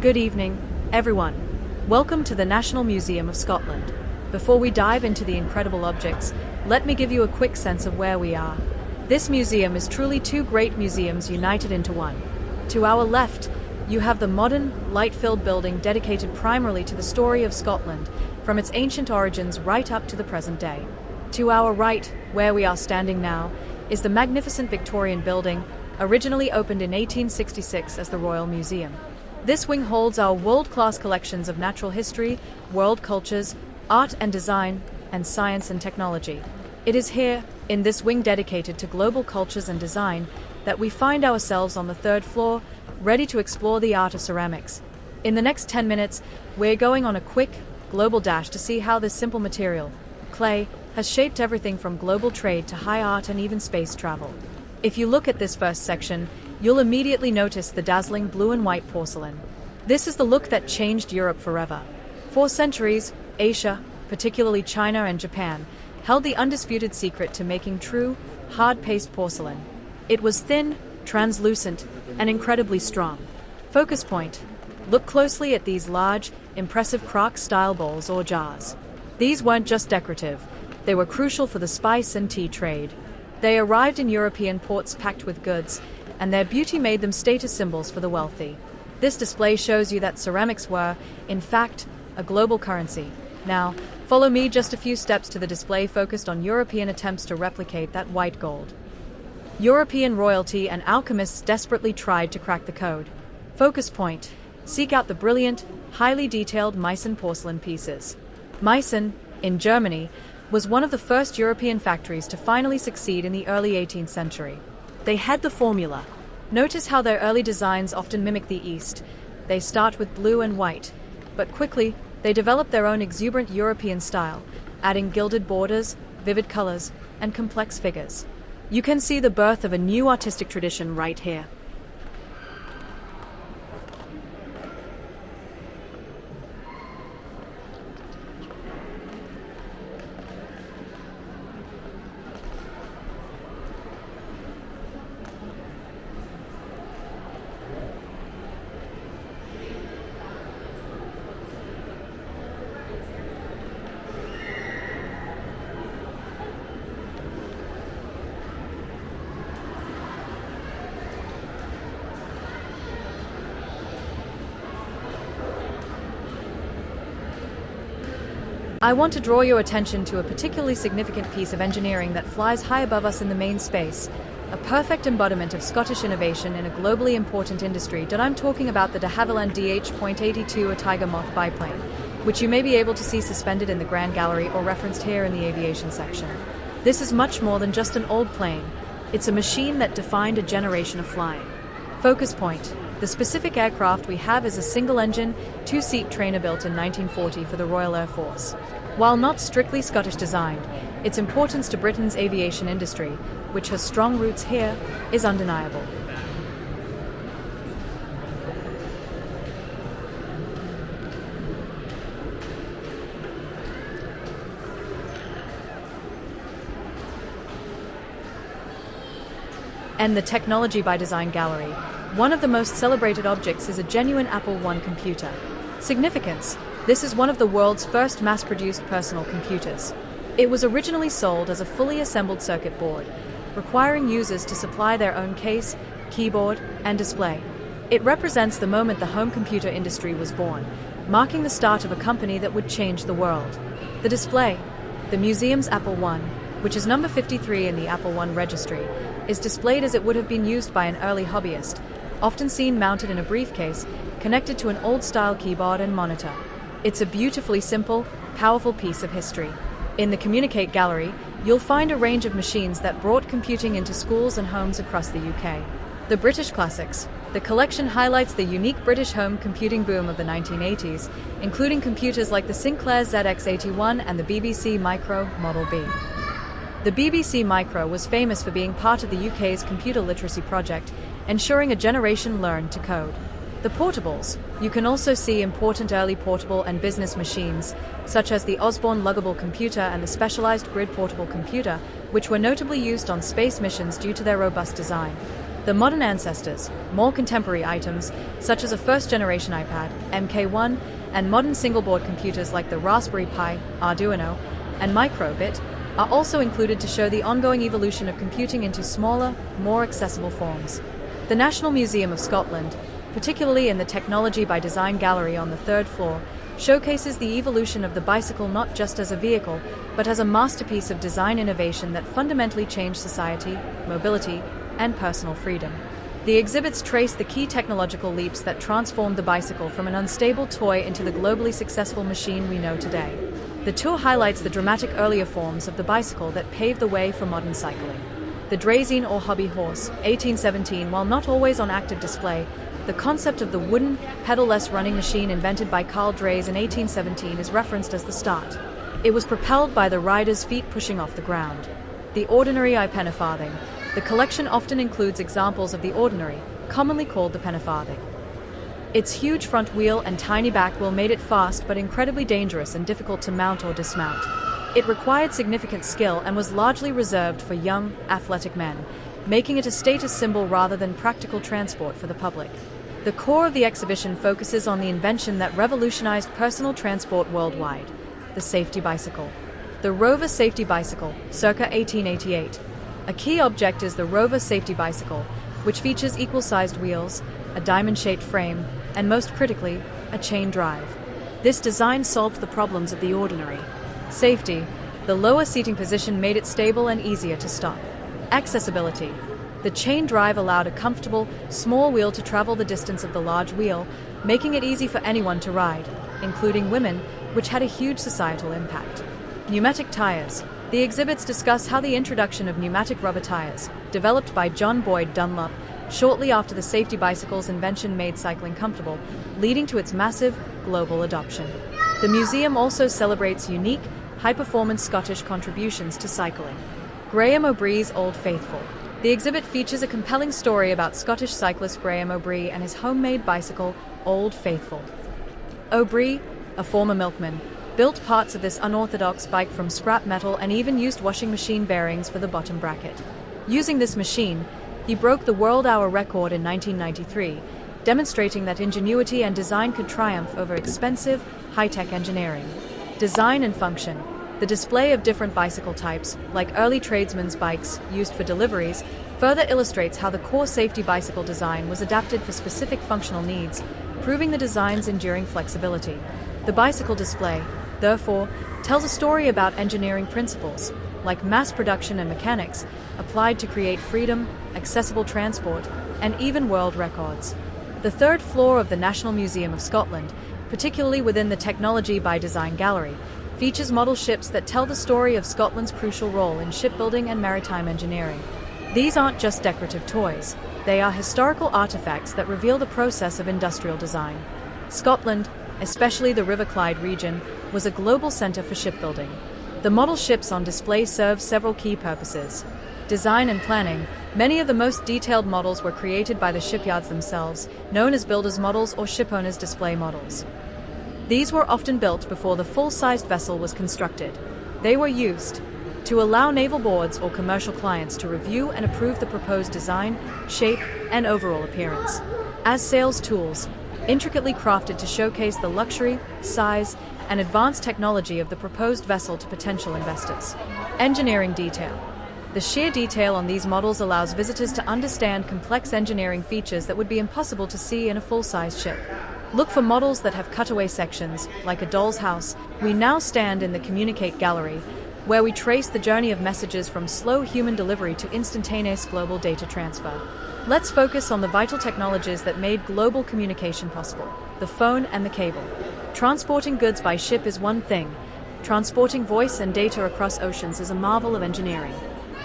Good evening, everyone. Welcome to the National Museum of Scotland. Before we dive into the incredible objects, let me give you a quick sense of where we are. This museum is truly two great museums united into one. To our left, you have the modern, light-filled building dedicated primarily to the story of Scotland, from its ancient origins right up to the present day. To our right, where we are standing now, is the magnificent Victorian building, originally opened in 1866 as the Royal Museum. This wing holds our world-class collections of natural history, world cultures, art and design, and science and technology. It is here, in this wing dedicated to global cultures and design, that we find ourselves on the third floor, ready to explore the art of ceramics. In the next 10 minutes, we're going on a quick, global dash to see how this simple material, clay, has shaped everything from global trade to high art and even space travel. If you look at this first section, you'll immediately notice the dazzling blue and white porcelain. This is the look that changed Europe forever. For centuries, Asia, particularly China and Japan, held the undisputed secret to making true, hard-paced porcelain. It was thin, translucent, and incredibly strong. Focus point. Look closely at these large, impressive crock-style bowls or jars. These weren't just decorative. They were crucial for the spice and tea trade. They arrived in European ports packed with goods, and their beauty made them status symbols for the wealthy. This display shows you that ceramics were, in fact, a global currency. Now, follow me just a few steps to the display focused on European attempts to replicate that white gold. European royalty and alchemists desperately tried to crack the code. Focus point. Seek out the brilliant, highly detailed Meissen porcelain pieces. Meissen, in Germany, was one of the first European factories to finally succeed in the early 18th century. They had the formula. Notice how their early designs often mimic the East. They start with blue and white, but quickly they develop their own exuberant European style, adding gilded borders, vivid colors, and complex figures. You can see the birth of a new artistic tradition right here. I want to draw your attention to a particularly significant piece of engineering that flies high above us in the main space, a perfect embodiment of Scottish innovation in a globally important industry. I'm talking about the de Havilland DH.82, a Tiger Moth biplane, which you may be able to see suspended in the Grand Gallery or referenced here in the aviation section. This is much more than just an old plane. It's a machine that defined a generation of flying. Focus point. The specific aircraft we have is a single-engine, two-seat trainer built in 1940 for the Royal Air Force. While not strictly Scottish designed, its importance to Britain's aviation industry, which has strong roots here, is undeniable. And the Technology by Design Gallery. One of the most celebrated objects is a genuine Apple I computer. Significance: this is one of the world's first mass-produced personal computers. It was originally sold as a fully assembled circuit board, requiring users to supply their own case, keyboard, and display. It represents the moment the home computer industry was born, marking the start of a company that would change the world. The display, the museum's Apple I, which is number 53 in the Apple I registry, is displayed as it would have been used by an early hobbyist, often seen mounted in a briefcase, connected to an old-style keyboard and monitor. It's a beautifully simple, powerful piece of history. In the Communicate Gallery, you'll find a range of machines that brought computing into schools and homes across the UK. The British Classics. The collection highlights the unique British home computing boom of the 1980s, including computers like the Sinclair ZX81 and the BBC Micro Model B. The BBC Micro was famous for being part of the UK's computer literacy project, ensuring a generation learned to code. The portables. You can also see important early portable and business machines, such as the Osborne luggable computer and the specialized grid portable computer, which were notably used on space missions due to their robust design. The modern ancestors, more contemporary items, such as a first-generation iPad, MK1, and modern single-board computers like the Raspberry Pi, Arduino, and Microbit, are also included to show the ongoing evolution of computing into smaller, more accessible forms. The National Museum of Scotland, particularly in the Technology by Design gallery on the third floor, showcases the evolution of the bicycle not just as a vehicle, but as a masterpiece of design innovation that fundamentally changed society, mobility, and personal freedom. The exhibits trace the key technological leaps that transformed the bicycle from an unstable toy into the globally successful machine we know today. The tour highlights the dramatic earlier forms of the bicycle that paved the way for modern cycling. The draisine or hobby horse, 1817, while not always on active display, the concept of the wooden, pedal-less running machine invented by Carl Drees in 1817 is referenced as the start. It was propelled by the rider's feet pushing off the ground. The ordinary penny-farthing. The collection often includes examples of the ordinary, commonly called the penny-farthing. Its huge front wheel and tiny back wheel made it fast but incredibly dangerous and difficult to mount or dismount. It required significant skill and was largely reserved for young, athletic men, making it a status symbol rather than practical transport for the public. The core of the exhibition focuses on the invention that revolutionized personal transport worldwide, the safety bicycle. The Rover Safety Bicycle, circa 1888. A key object is the Rover Safety Bicycle, which features equal-sized wheels, a diamond-shaped frame, and most critically, a chain drive. This design solved the problems of the ordinary. Safety. The lower seating position made it stable and easier to stop. Accessibility. The chain drive allowed a comfortable, small wheel to travel the distance of the large wheel, making it easy for anyone to ride, including women, which had a huge societal impact. Pneumatic tires. The exhibits discuss how the introduction of pneumatic rubber tires, developed by John Boyd Dunlop, shortly after the safety bicycle's invention made cycling comfortable, leading to its massive, global adoption. The museum also celebrates unique, high-performance Scottish contributions to cycling. Graham O'Bree's Old Faithful. The exhibit features a compelling story about Scottish cyclist Graham O'Bree and his homemade bicycle, Old Faithful. O'Bree, a former milkman, built parts of this unorthodox bike from scrap metal and even used washing machine bearings for the bottom bracket. Using this machine, he broke the world hour record in 1993, demonstrating that ingenuity and design could triumph over expensive, high-tech engineering. Design and function. The display of different bicycle types, like early tradesmen's bikes used for deliveries, further illustrates how the core safety bicycle design was adapted for specific functional needs, proving the design's enduring flexibility. The bicycle display, therefore, tells a story about engineering principles, like mass production and mechanics, applied to create freedom, accessible transport, and even world records. The third floor of the National Museum of Scotland, particularly within the Technology by Design gallery, features model ships that tell the story of Scotland's crucial role in shipbuilding and maritime engineering. These aren't just decorative toys, they are historical artifacts that reveal the process of industrial design. Scotland, especially the River Clyde region, was a global centre for shipbuilding. The model ships on display serve several key purposes. Design and planning. Many of the most detailed models were created by the shipyards themselves, known as builders' models or shipowners' display models. These were often built before the full-sized vessel was constructed. They were used to allow naval boards or commercial clients to review and approve the proposed design, shape, and overall appearance. As sales tools, intricately crafted to showcase the luxury, size, and advanced technology of the proposed vessel to potential investors. Engineering detail. The sheer detail on these models allows visitors to understand complex engineering features that would be impossible to see in a full-size ship. Look for models that have cutaway sections, like a doll's house. We now stand in the Communicate Gallery, where we trace the journey of messages from slow human delivery to instantaneous global data transfer. Let's focus on the vital technologies that made global communication possible: the phone and the cable. Transporting goods by ship is one thing. Transporting voice and data across oceans is a marvel of engineering.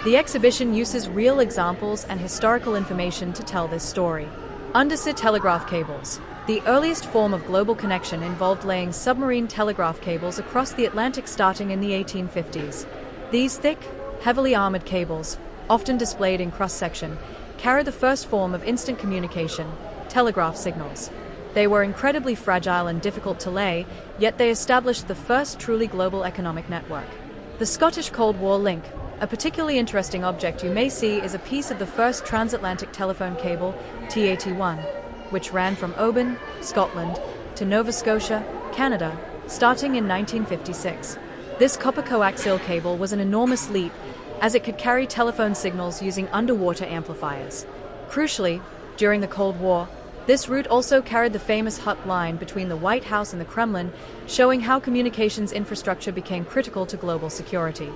The exhibition uses real examples and historical information to tell this story. Undersea telegraph cables. The earliest form of global connection involved laying submarine telegraph cables across the Atlantic starting in the 1850s. These thick, heavily armored cables, often displayed in cross-section, carried the first form of instant communication, telegraph signals. They were incredibly fragile and difficult to lay, yet they established the first truly global economic network. The Scottish Cold War link. A particularly interesting object you may see is a piece of the first transatlantic telephone cable, TAT-1, which ran from Oban, Scotland, to Nova Scotia, Canada, starting in 1956. This copper coaxial cable was an enormous leap, as it could carry telephone signals using underwater amplifiers. Crucially, during the Cold War, this route also carried the famous Hut line between the White House and the Kremlin, showing how communications infrastructure became critical to global security.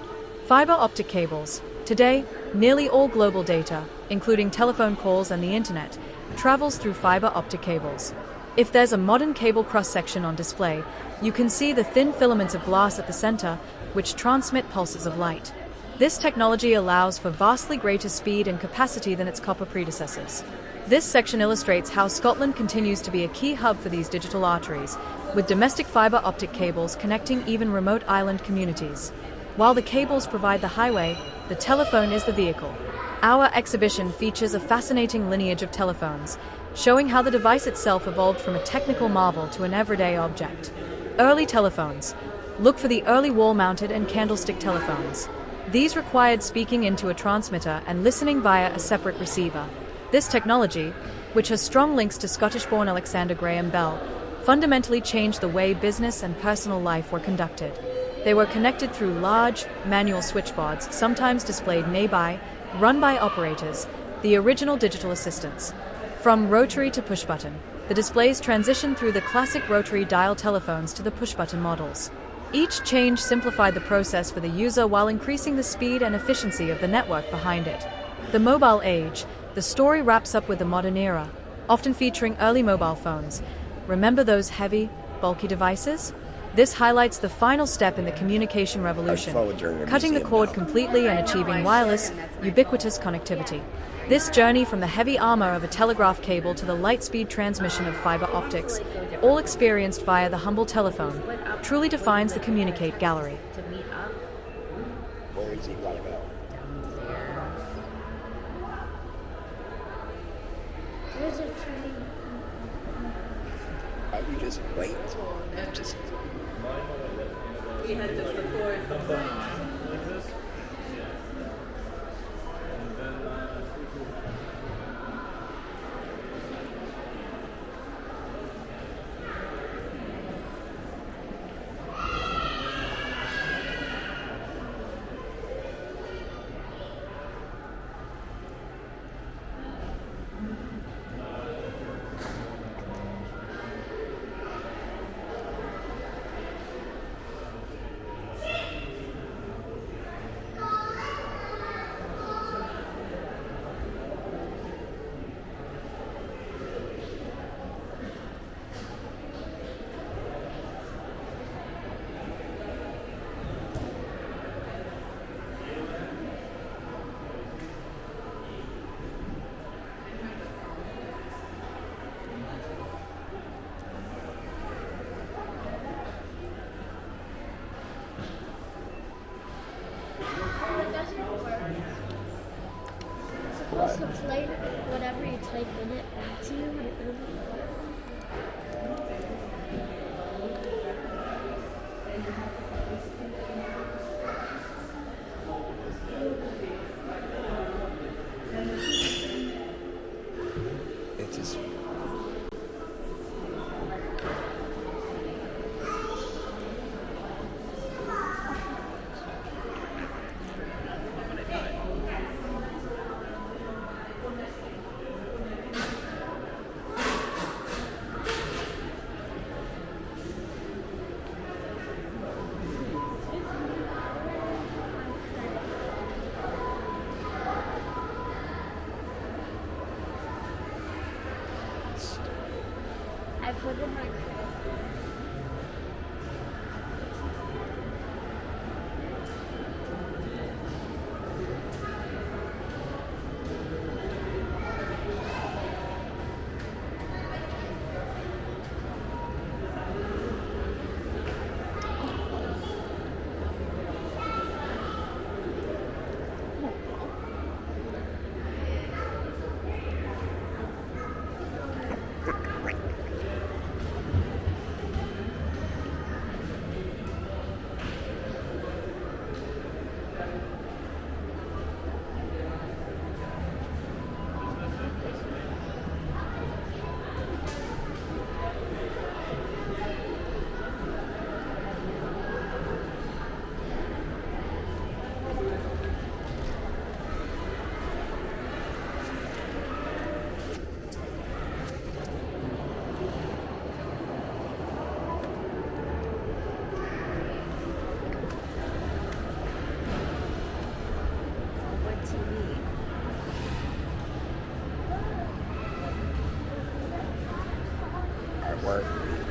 Fiber optic cables. Today, nearly all global data, including telephone calls and the internet, travels through fiber optic cables. If there's a modern cable cross-section on display, you can see the thin filaments of glass at the center, which transmit pulses of light. This technology allows for vastly greater speed and capacity than its copper predecessors. This section illustrates how Scotland continues to be a key hub for these digital arteries, with domestic fiber optic cables connecting even remote island communities. While the cables provide the highway, the telephone is the vehicle. Our exhibition features a fascinating lineage of telephones, showing how the device itself evolved from a technical marvel to an everyday object. Early telephones. Look for the early wall-mounted and candlestick telephones. These required speaking into a transmitter and listening via a separate receiver. This technology, which has strong links to Scottish-born Alexander Graham Bell, fundamentally changed the way business and personal life were conducted. They were connected through large, manual switchboards, sometimes displayed nearby, run by operators, the original digital assistants. From rotary to push-button, the displays transitioned through the classic rotary dial telephones to the push-button models. Each change simplified the process for the user while increasing the speed and efficiency of the network behind it. The mobile age. The story wraps up with the modern era, often featuring early mobile phones. Remember those heavy, bulky devices? This highlights the final step in the communication revolution, cutting the cord completely and achieving wireless, ubiquitous connectivity. This journey from the heavy armor of a telegraph cable to the light-speed transmission of fiber optics, all experienced via the humble telephone, truly defines the Communicate Gallery. You just wait. Just. We had to record something. Supposed to play whatever you type in it back to you when it It's just. I put in my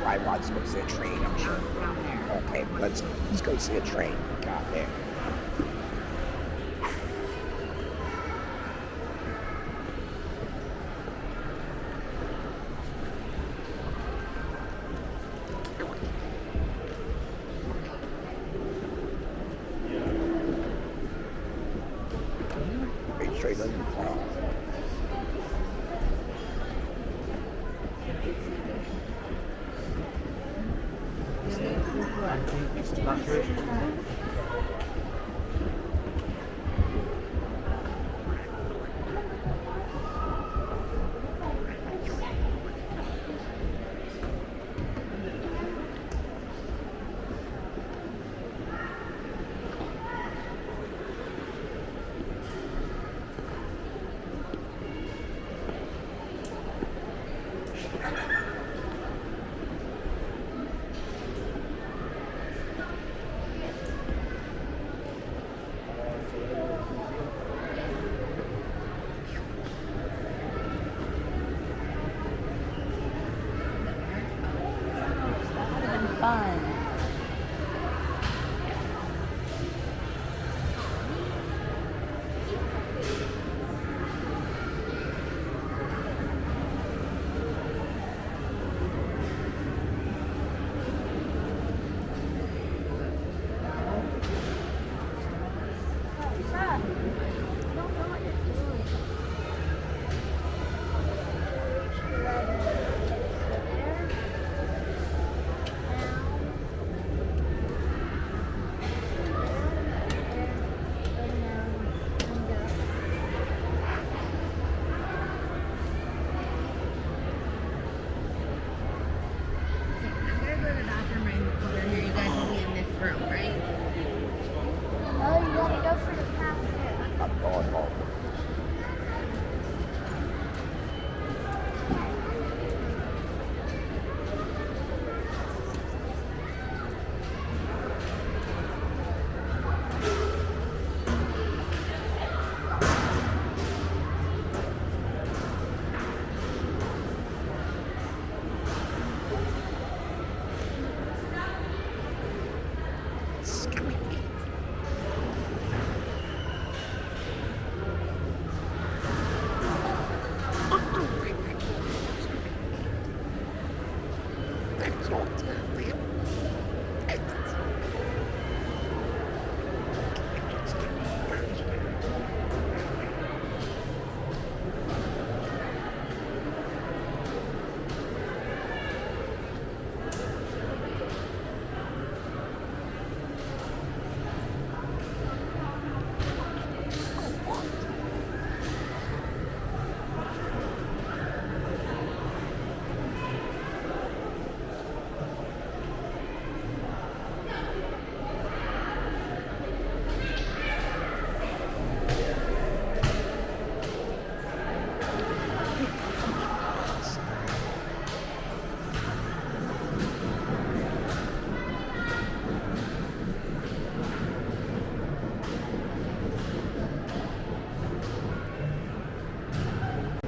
Why let's go see a train, I'm sure. Okay, let's go see a train. Got there. Make sure it doesn't fall.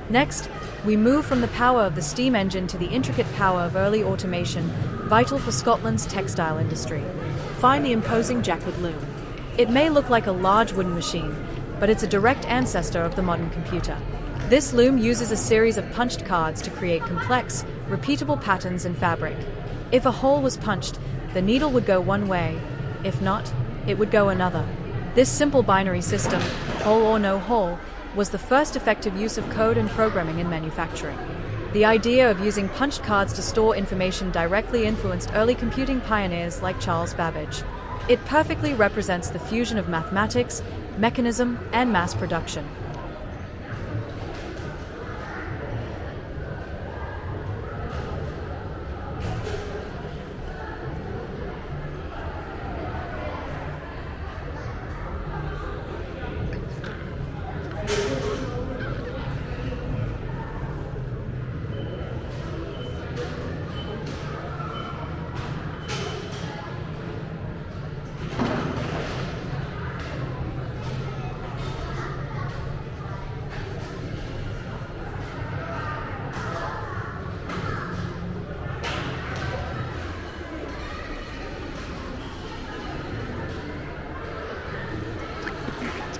Next, we move from the power of the steam engine to the intricate power of early automation, vital for Scotland's textile industry. Find the imposing Jackwood loom. It may look like a large wooden machine, but it's a direct ancestor of the modern computer. This loom uses a series of punched cards to create complex, repeatable patterns in fabric. If a hole was punched, the needle would go one way. If not, it would go another. This simple binary system, hole or no hole, was the first effective use of code and programming in manufacturing. The idea of using punched cards to store information directly influenced early computing pioneers like Charles Babbage. It perfectly represents the fusion of mathematics, mechanism, and mass production.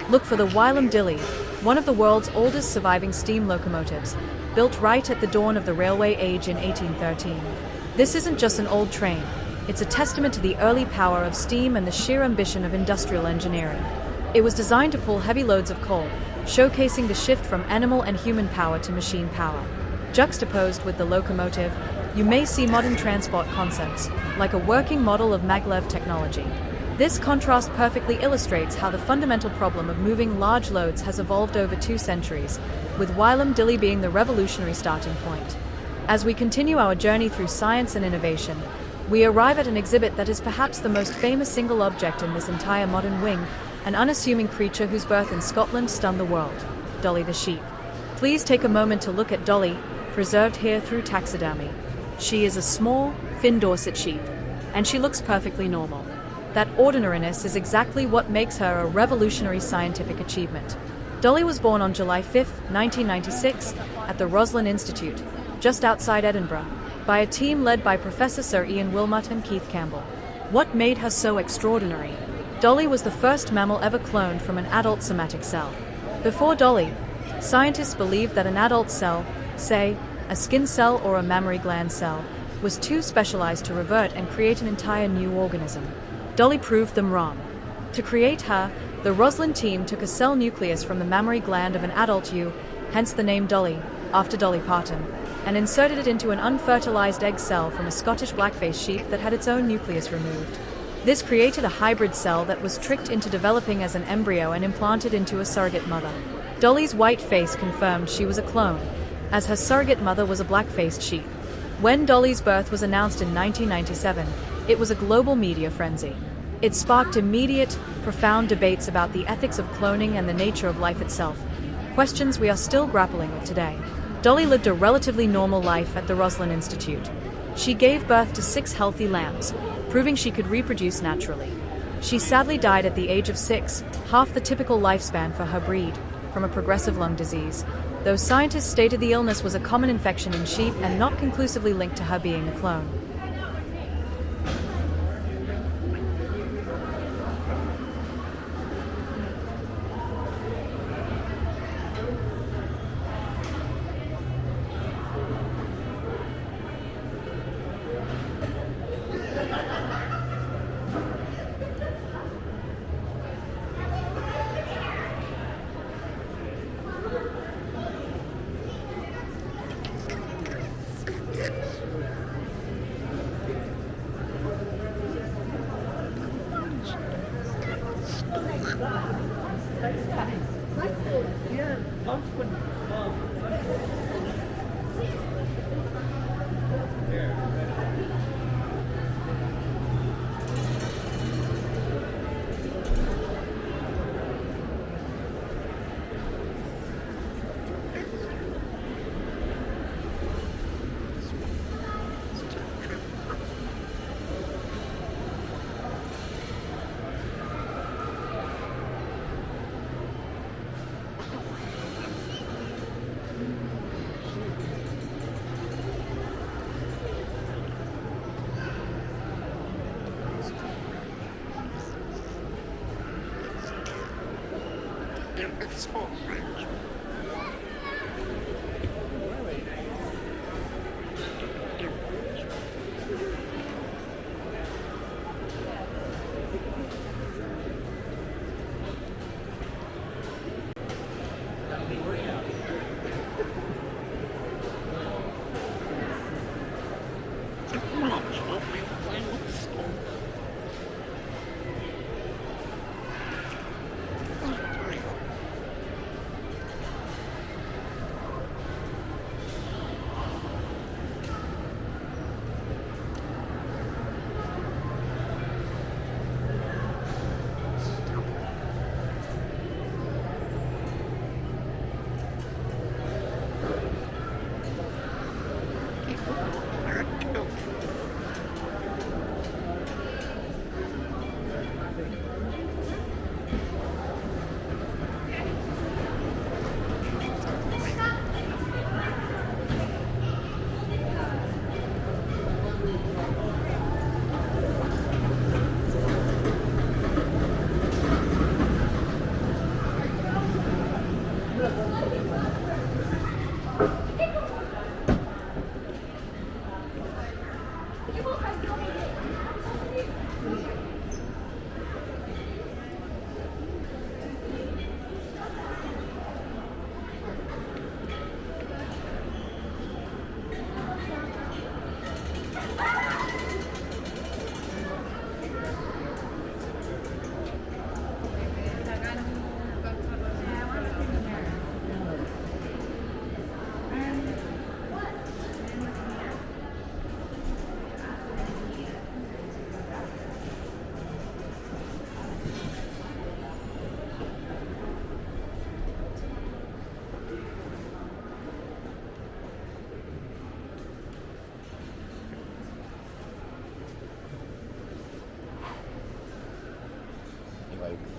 Look for the Wylam Dilly, one of the world's oldest surviving steam locomotives, built right at the dawn of the railway age in 1813. This isn't just an old train, it's a testament to the early power of steam and the sheer ambition of industrial engineering. It was designed to pull heavy loads of coal, showcasing the shift from animal and human power to machine power. Juxtaposed with the locomotive, you may see modern transport concepts, like a working model of maglev technology. This contrast perfectly illustrates how the fundamental problem of moving large loads has evolved over 2 centuries, with Wylam Dilly being the revolutionary starting point. As we continue our journey through science and innovation, we arrive at an exhibit that is perhaps the most famous single object in this entire modern wing, an unassuming creature whose birth in Scotland stunned the world, Dolly the sheep. Please take a moment to look at Dolly, preserved here through taxidermy. She is a small, Finn Dorset sheep, and she looks perfectly normal. That ordinariness is exactly what makes her a revolutionary scientific achievement. Dolly was born on July 5, 1996, at the Roslin Institute, just outside Edinburgh, by a team led by Professor Sir Ian Wilmot and Keith Campbell. What made her so extraordinary? Dolly was the first mammal ever cloned from an adult somatic cell. Before Dolly, scientists believed that an adult cell, say, a skin cell or a mammary gland cell, was too specialized to revert and create an entire new organism. Dolly proved them wrong. To create her, the Roslin team took a cell nucleus from the mammary gland of an adult ewe, hence the name Dolly, after Dolly Parton, and inserted it into an unfertilized egg cell from a Scottish blackface sheep that had its own nucleus removed. This created a hybrid cell that was tricked into developing as an embryo and implanted into a surrogate mother. Dolly's white face confirmed she was a clone, as her surrogate mother was a black-faced sheep. When Dolly's birth was announced in 1997, it was a global media frenzy. It sparked immediate, profound debates about the ethics of cloning and the nature of life itself, questions we are still grappling with today. Dolly lived a relatively normal life at the Roslin Institute. She gave birth to 6 healthy lambs, proving she could reproduce naturally. She sadly died at the age of 6, half the typical lifespan for her breed, from a progressive lung disease, though scientists stated the illness was a common infection in sheep and not conclusively linked to her being a clone.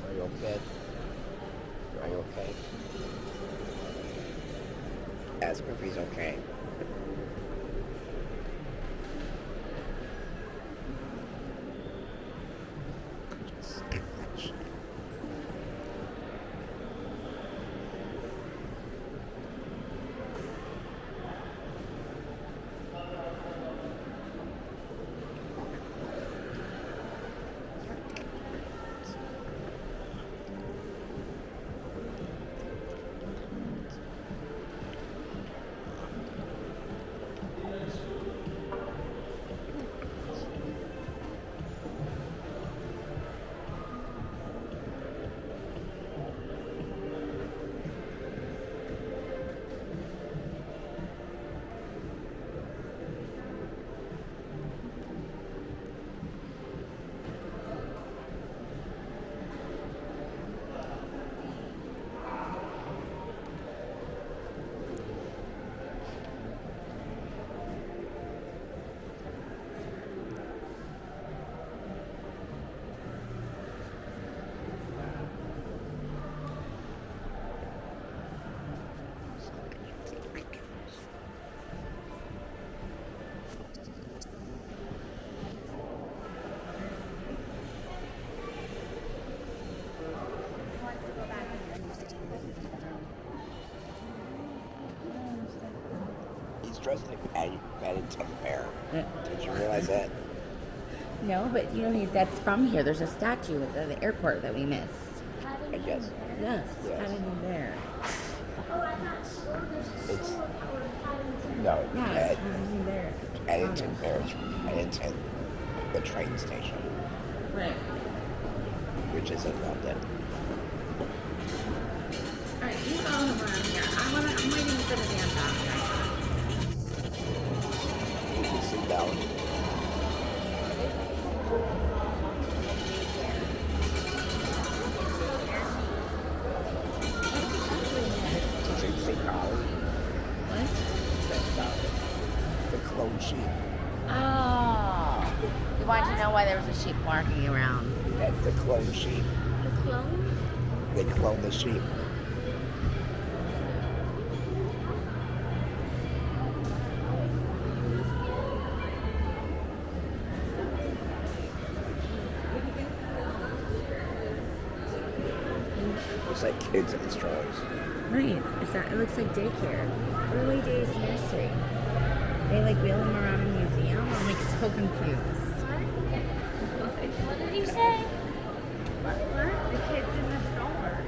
Are you okay? Are you okay? Ask him if he's okay. He's dressed like Paddington Bear. Did you realize that? No, but you know that's from here. There's a statue at the airport that we missed. I guess. Yes, Paddington Bear. Oh, I thought so. There's a It's sword or Paddington. no. Yeah, Paddington Bear. Paddington Bear is from Paddington, the train station, Right. which is in London. All right, you follow him around here. I'm waiting for the damn bathroom. You can sit down. Did you see Dolly? What? That's Dolly. The clone sheep. Oh. You wanted to know why there was a sheep walking around. That's the clone sheep. The clone? They clone the sheep. It's like kids in strollers. Right. It looks like daycare. Early days nursery. They like wheel him around a museum. I'm like so confused. What did you say? What? The kids in the stroller.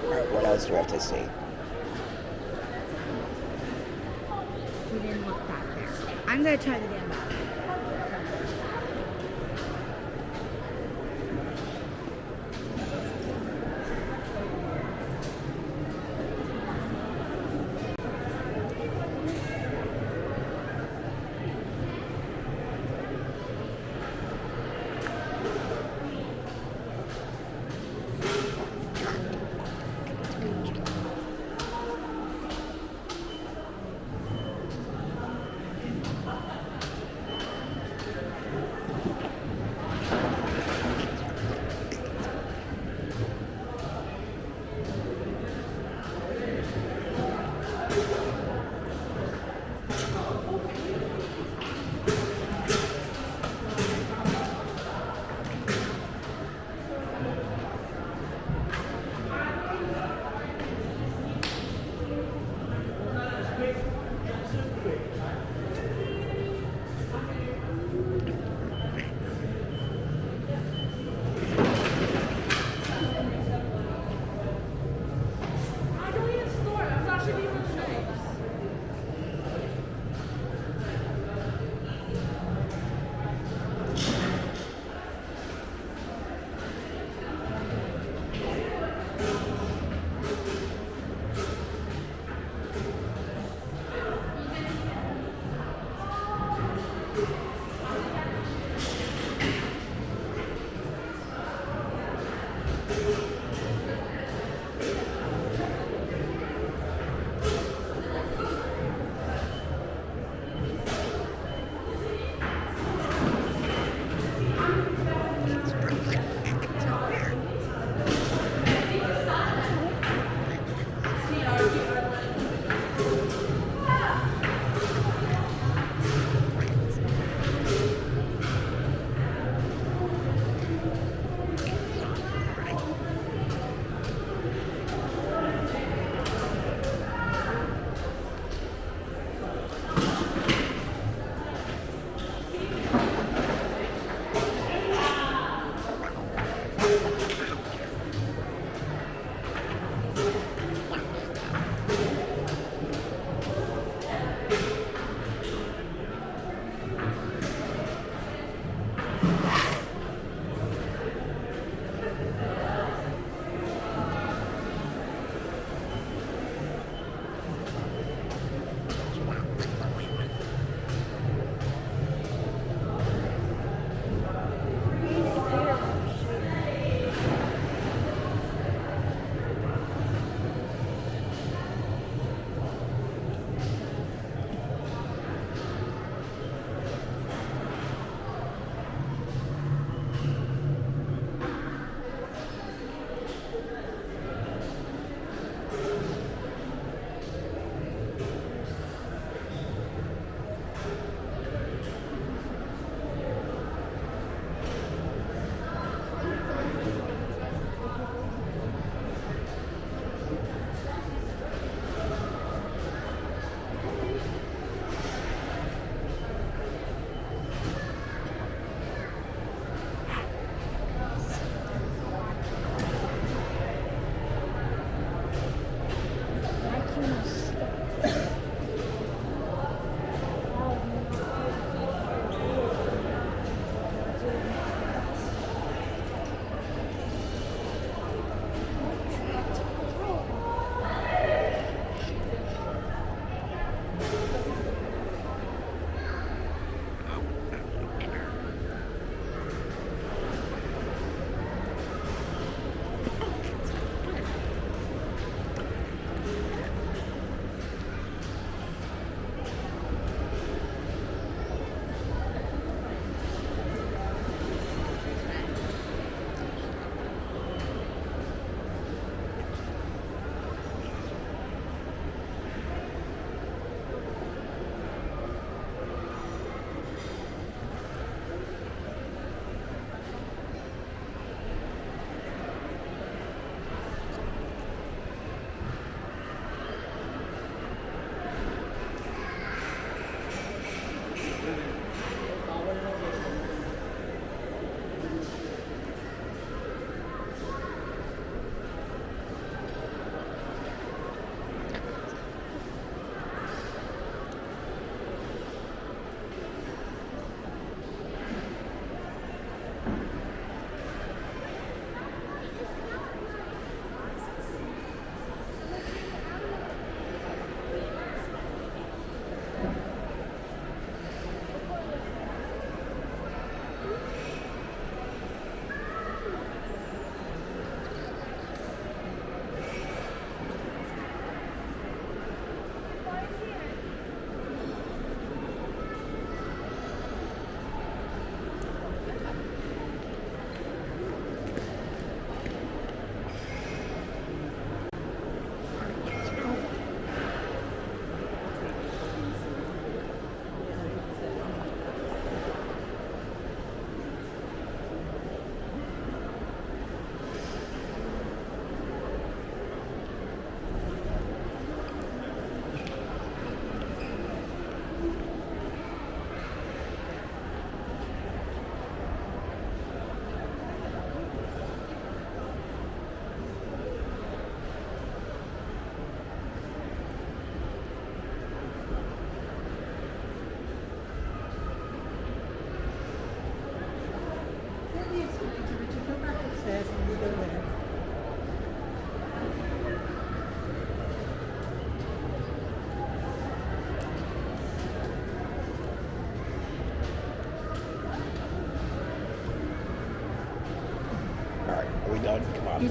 Alright, what else do we have to see? We didn't look back there. I'm gonna try the damn bathroom.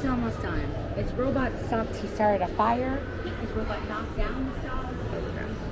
He's almost done. His robot stopped. He started a fire. His robot knocked down the stuff. Okay.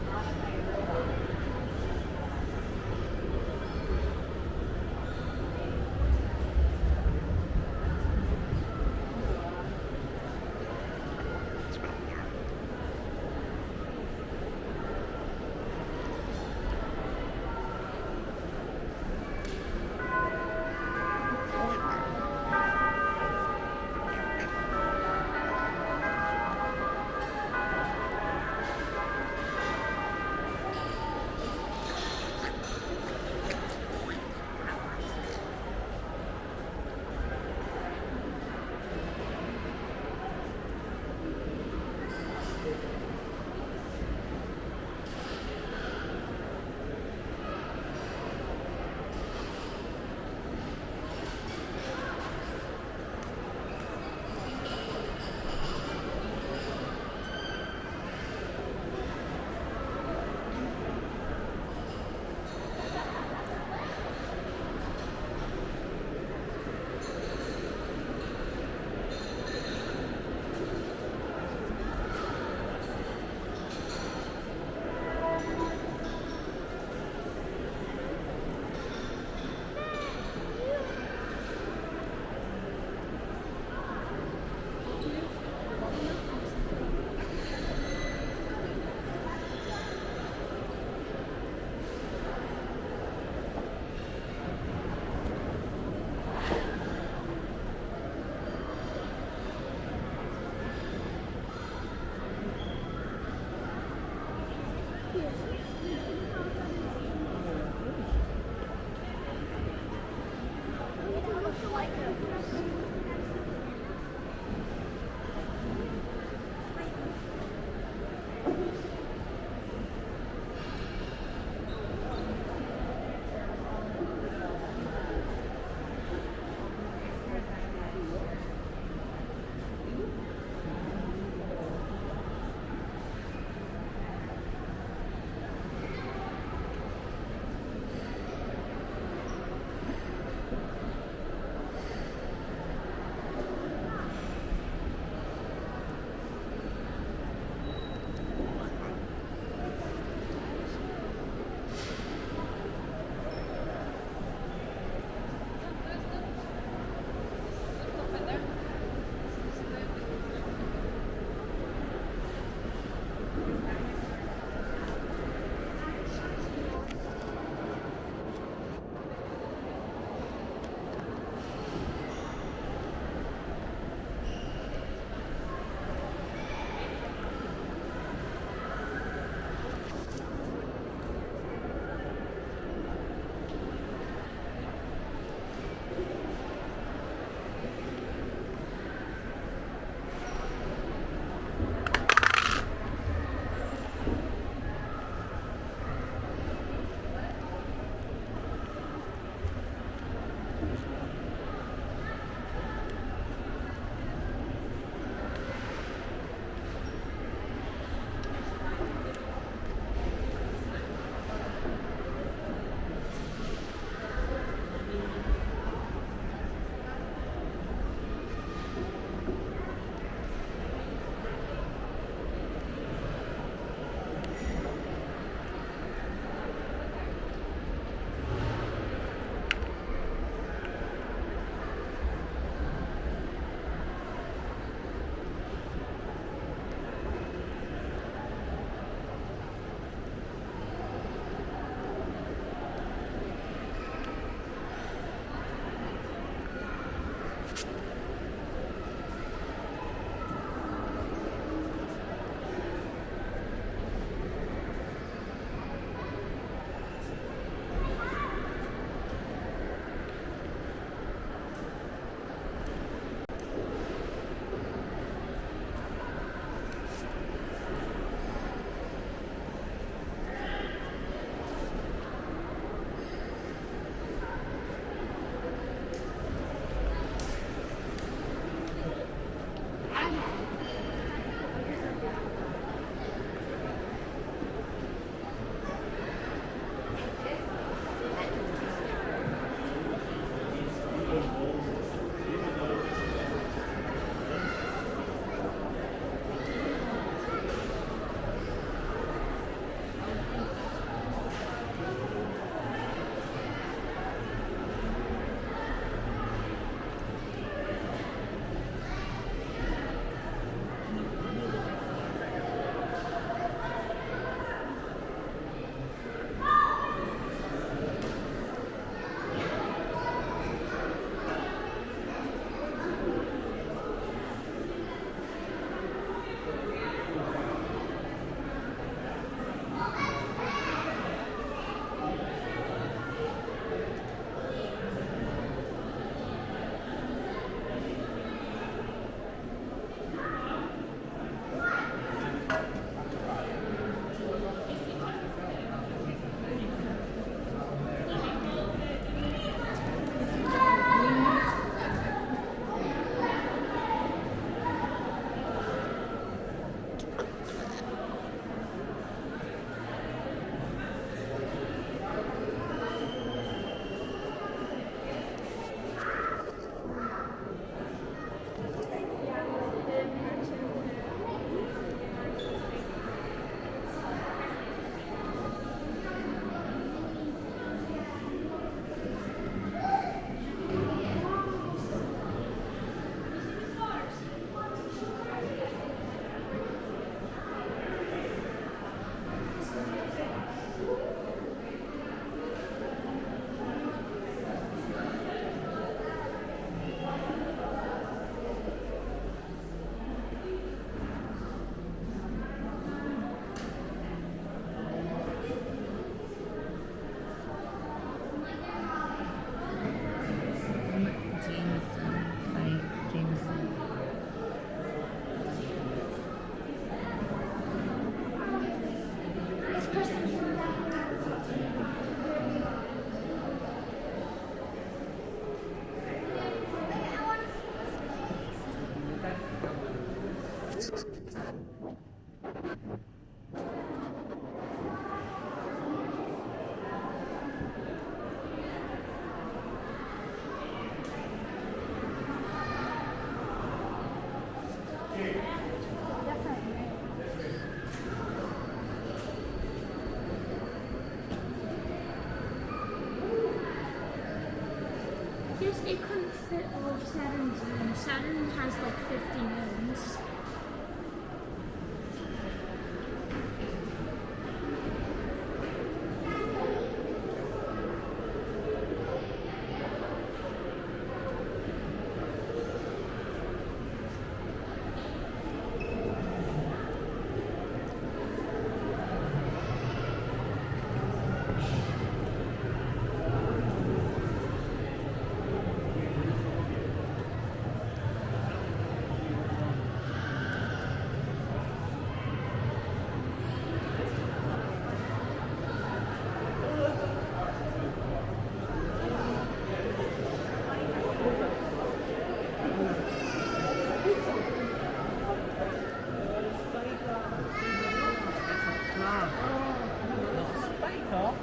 Yes, it couldn't fit all of Saturn's moons. Saturn has like 50 moons.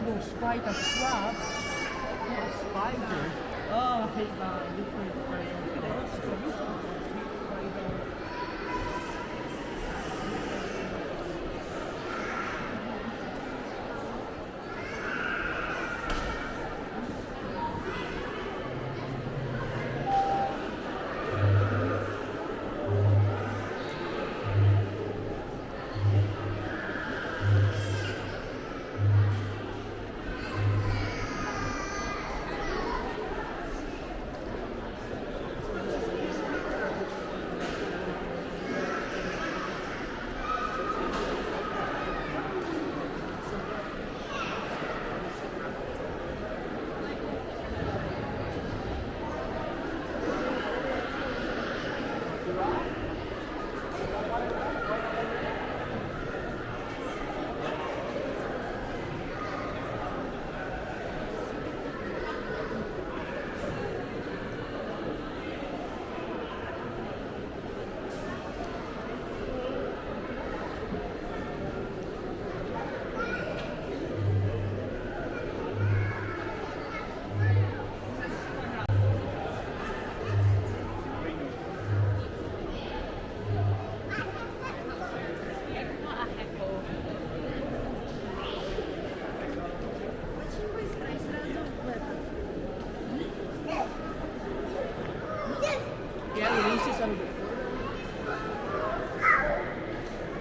No spider crab. Not a spider. Oh, I hate that. Different spiders.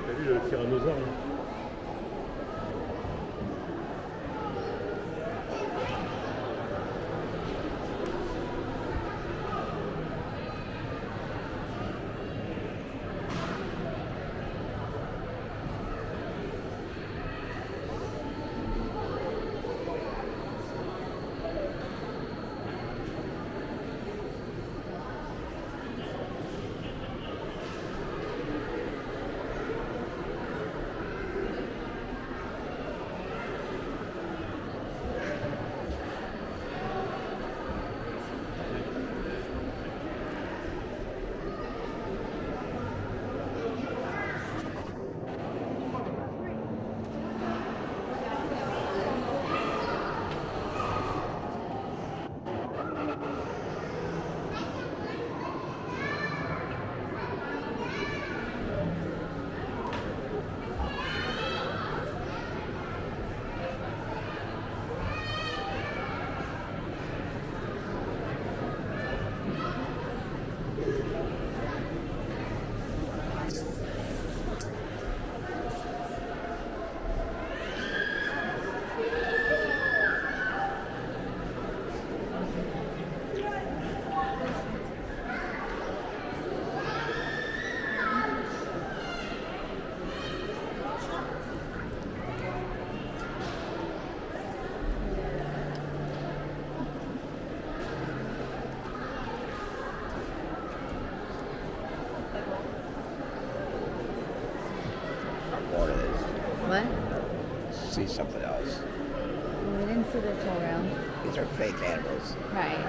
T'as vu le tyrannosaure là? What? See something else. Well, we didn't see this whole round. These are fake animals. Right.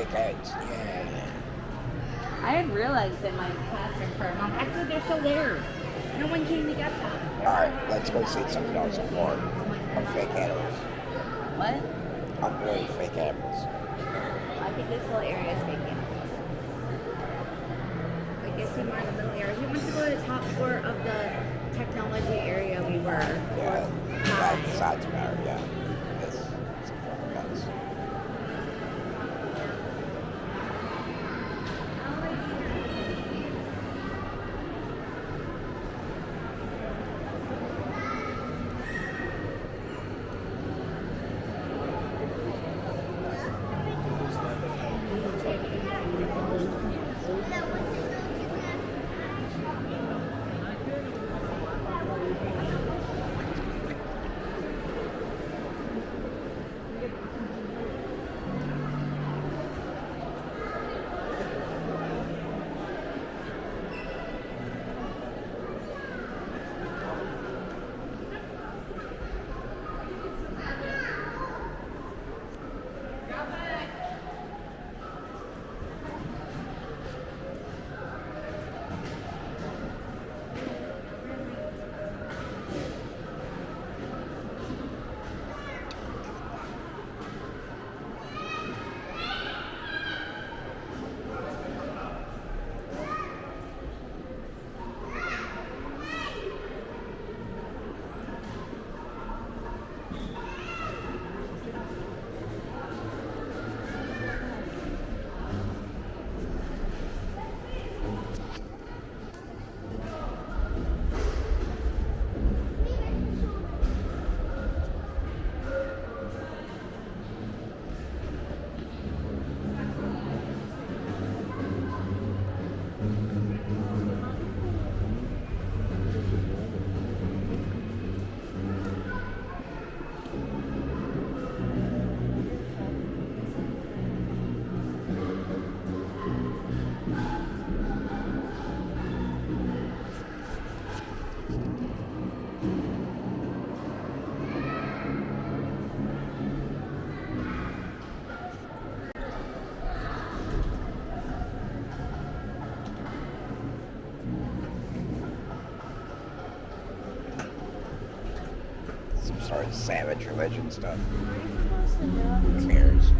fake eggs. Yeah. I had real eggs in my classroom for a month. Actually, they're still there. No one came to get them. Alright, let's go see something else on board of fake animals. What? On board fake animals. I think this whole area is fake animals. I guess we more in the middle area. He wants to go to the top floor of the technology area we were. Yeah, that besides matter, yeah. This is fucking nuts. Some sort of savage religion stuff. Who cares?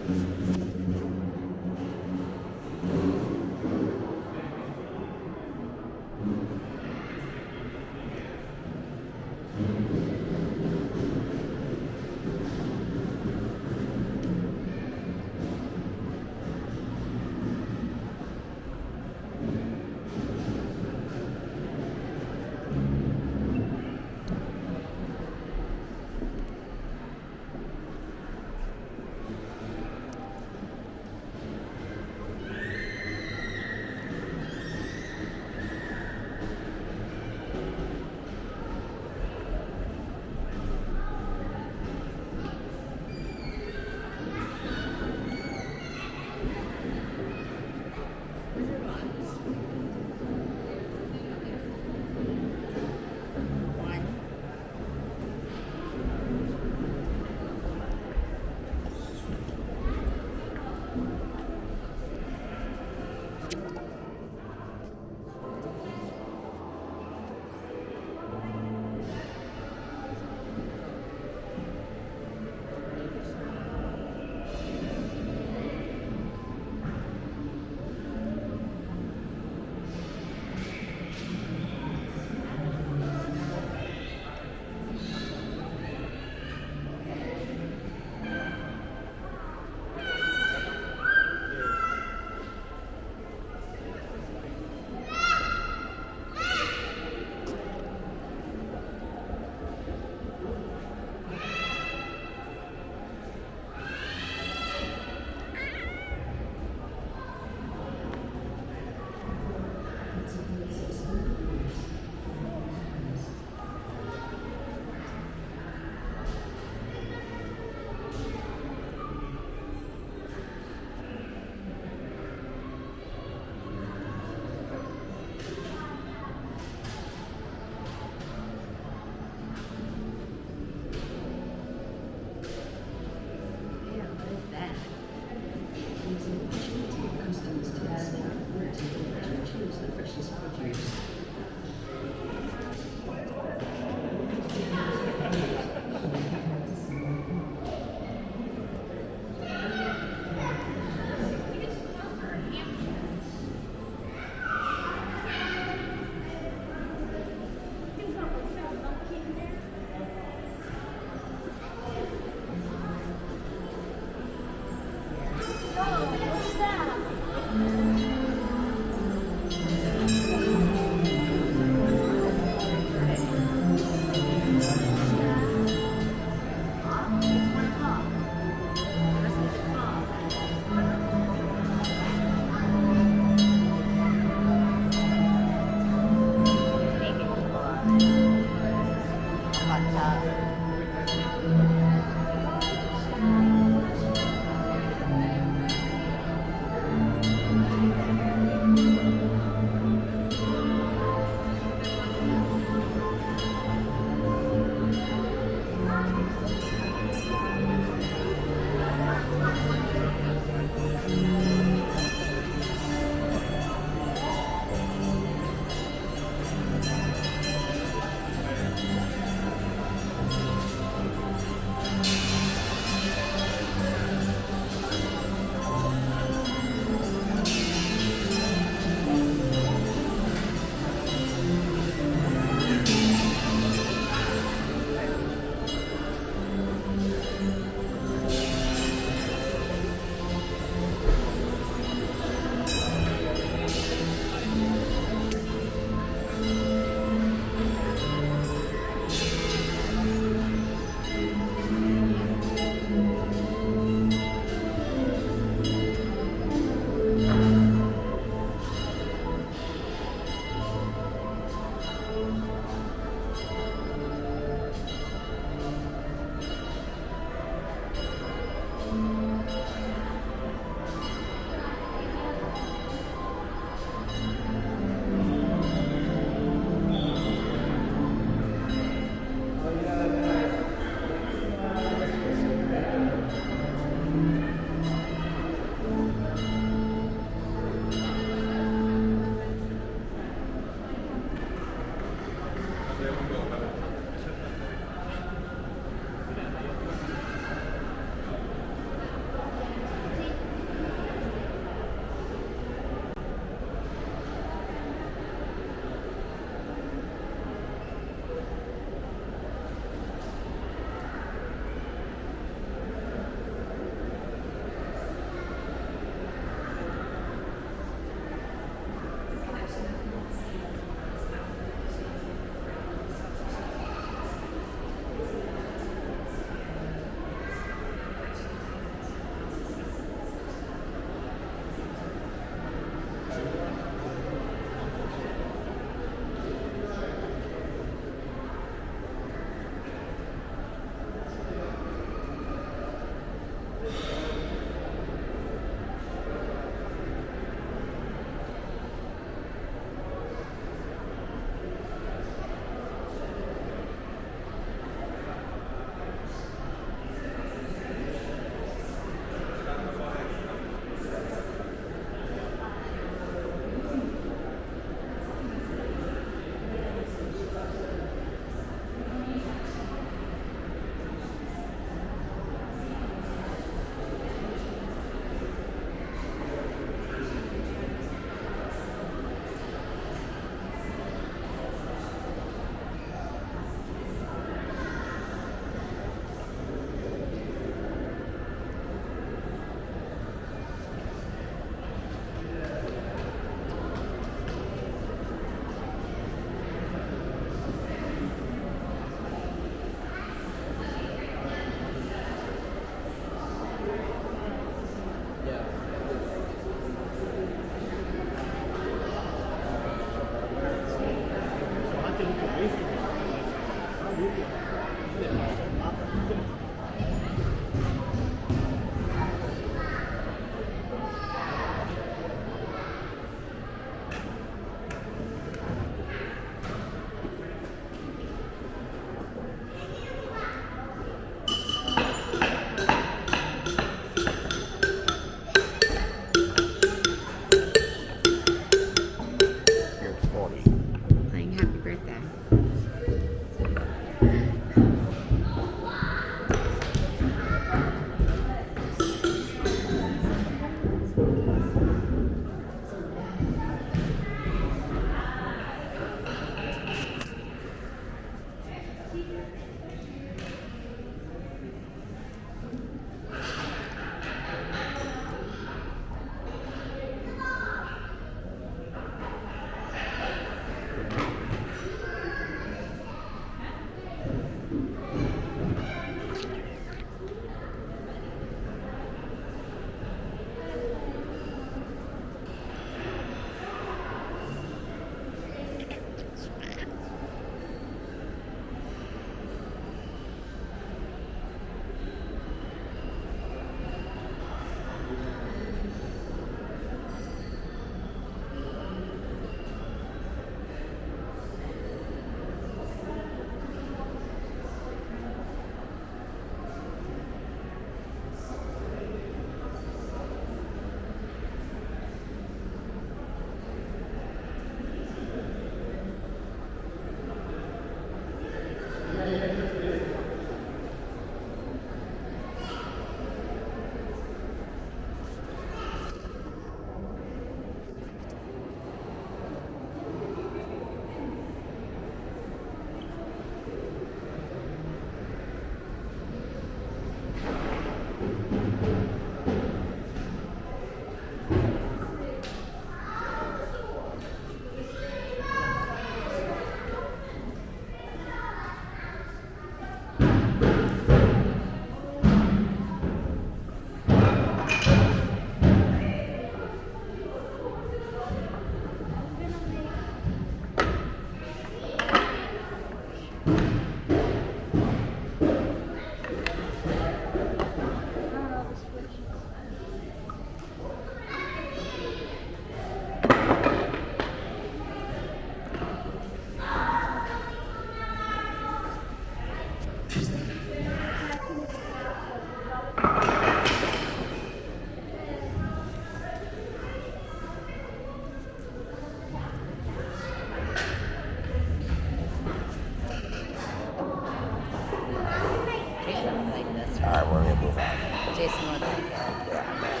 looks like it. Yeah, man.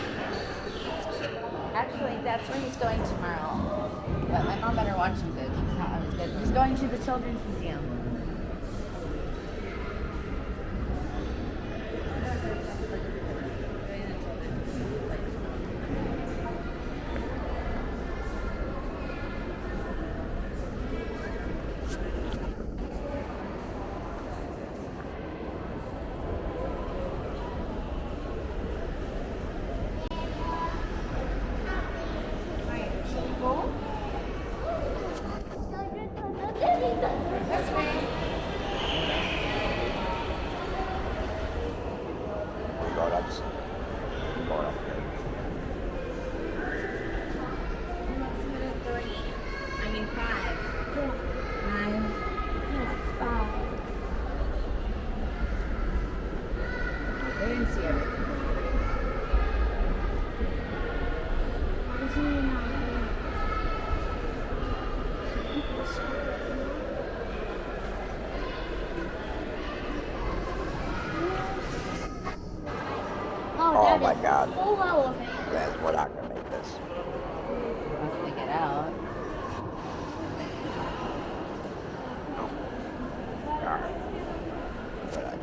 Actually, that's where he's going tomorrow. But my mom better watch him good. She's not always good. He's going to the Children's Museum. We go up. We go up there. What's minute 3? I mean 5. 5. I didn't see everything. Oh my God. Full elephant. Man, we're not gonna make this. Once they get out. Alright. Where'd I go?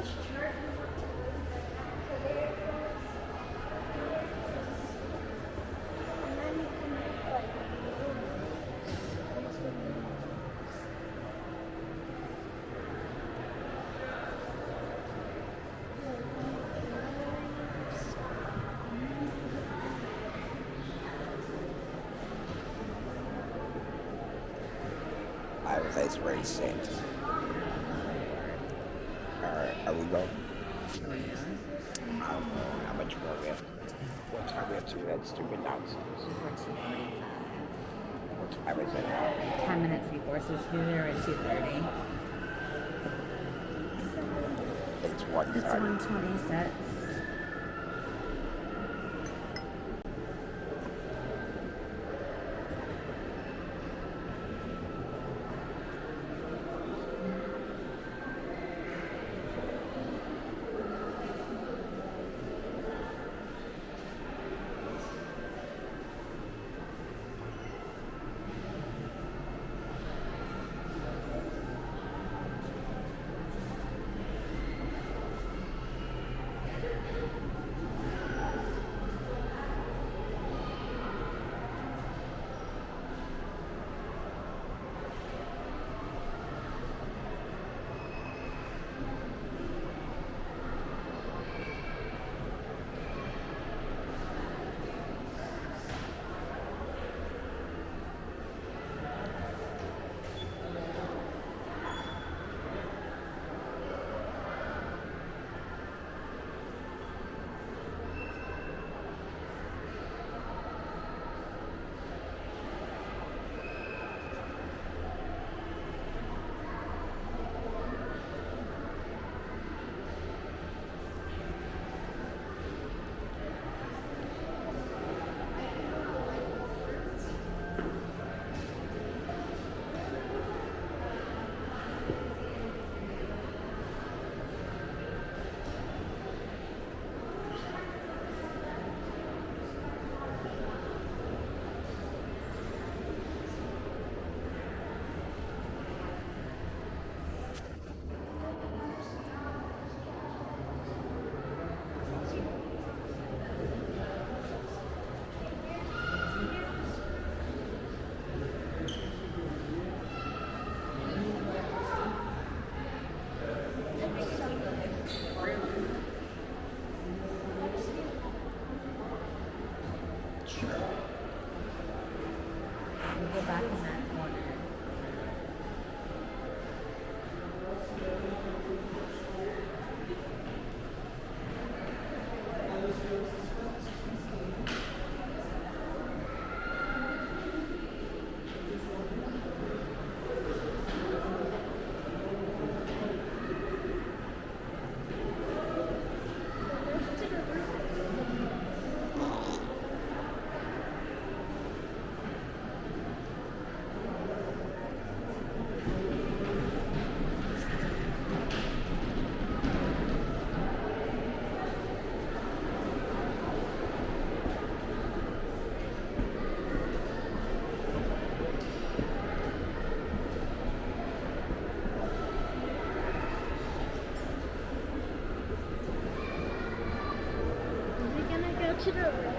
And then you can make like I would say it's very safe. Are we going? I don't know how much more we have. What time we have to do that stupid nonsense? 14:45. What time is it now? 10 minutes before, so it's be there at 2:30. It's 1:30. It's 1:26. Go back in that corner. we're gonna go to the room.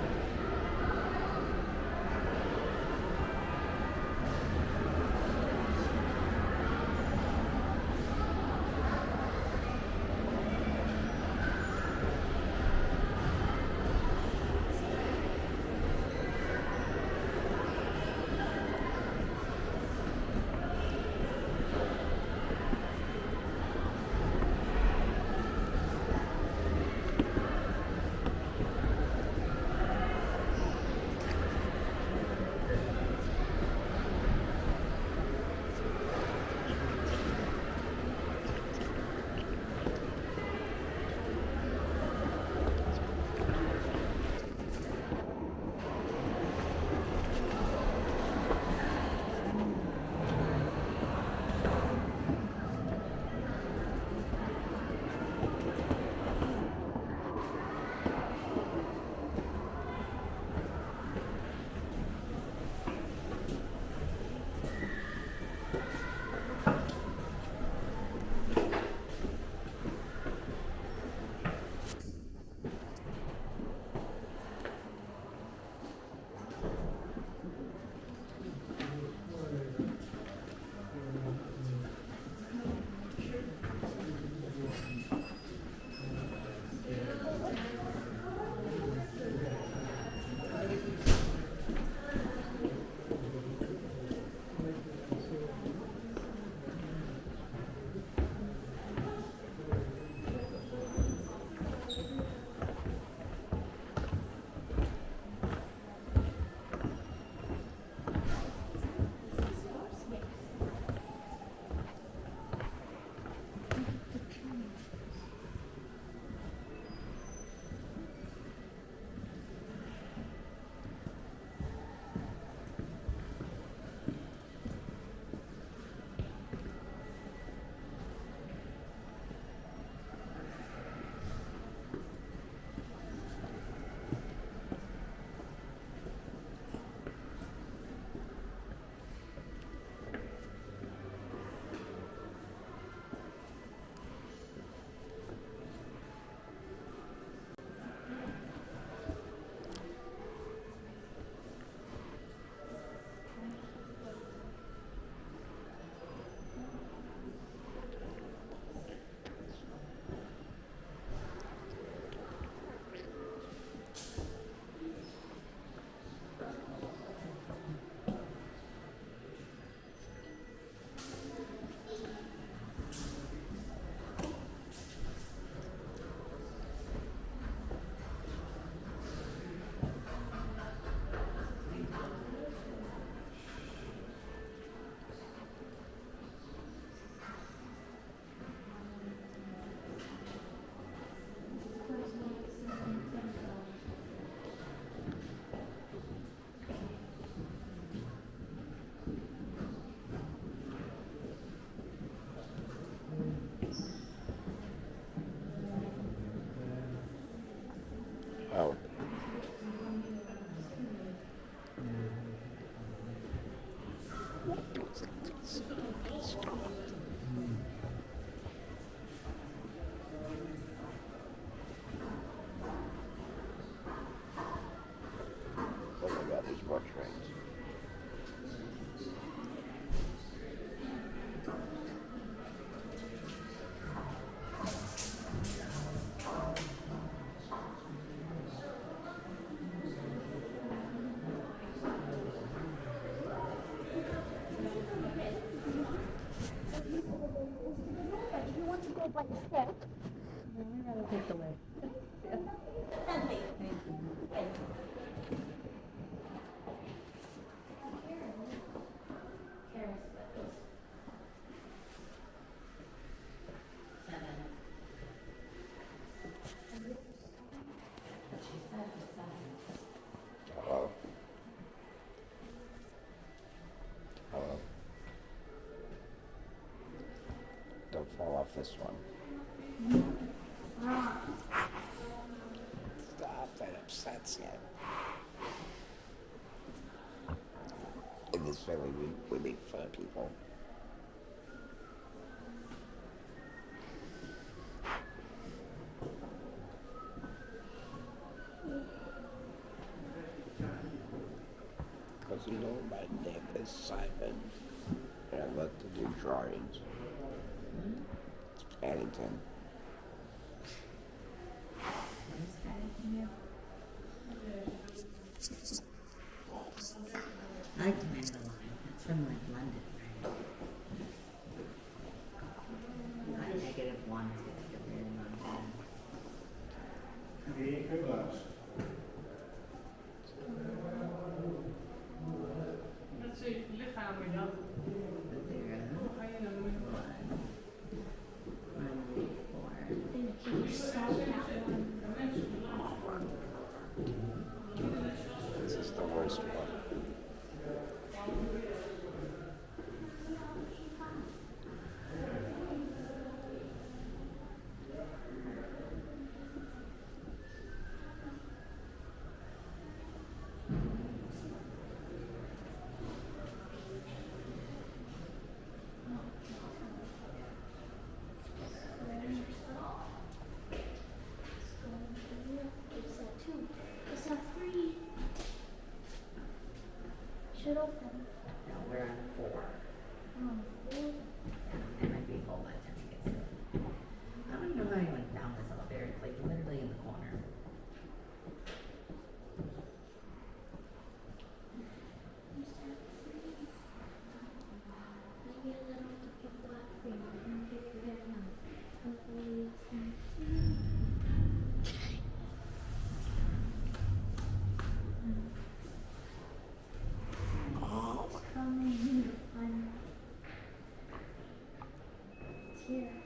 like a stick. Take the lid. Lovely. Hello. Hello. Don't fall off this one. Stop, that upsets you. In this family, we make fun of people. Because you know my name is Simon, and I love to do drawings. It's Paddington. I like the mandolin. It's from like London, right? Not -1, it's like a very long time. This is the worst one. It's not free. Should open. No, we're on 4. It might be full by the time it gets there. I don't even know how I went down this elevator. It's like literally in the corner. Maybe a little black green. And get your hair now. Hopefully it's not coming. It's here.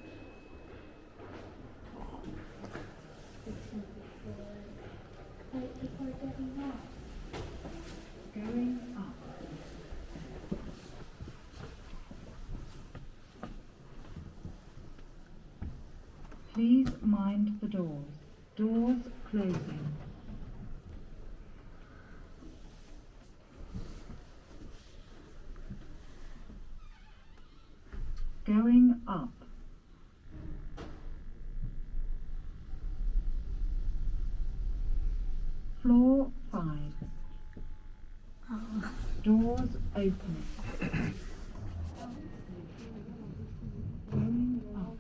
It's gonna be full. Wait, people are getting off. Going up. Please mind the doors. Doors closing. Going up. Floor 5. Doors opening. Going up.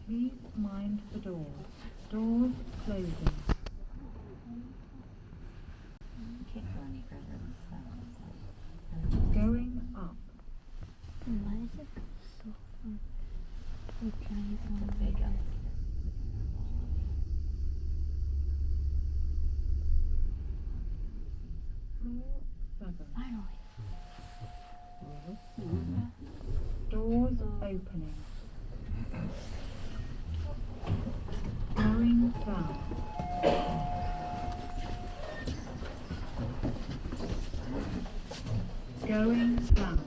Please mind the doors. Doors closing. Can't go any further than 7. Going up. Why is it so fun? With giant one. Big up. Floor 7. Finally. Doors opening. Going down. Going down.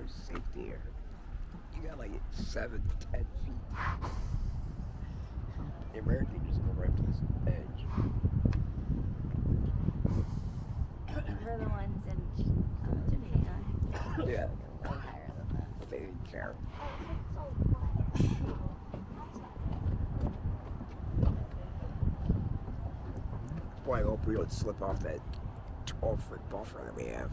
there's safety here. You got like 7, 10 feet. In America, you just go right to this edge. For the ones in Japan, Yeah, way higher than that. they didn't care. Boy, I hope we don't slip off that 12-foot buffer that we have.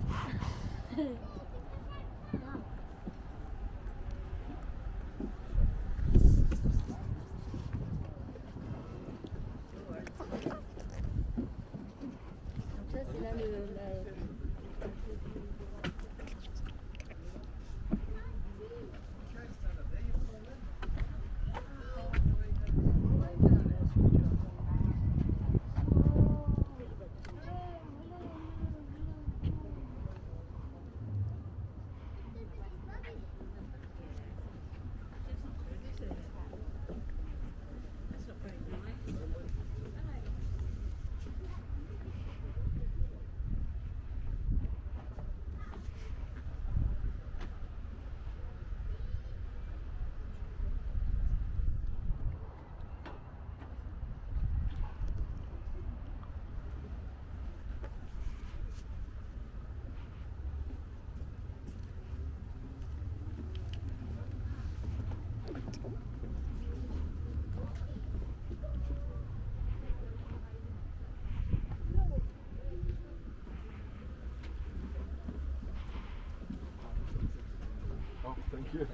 Oh, thank you.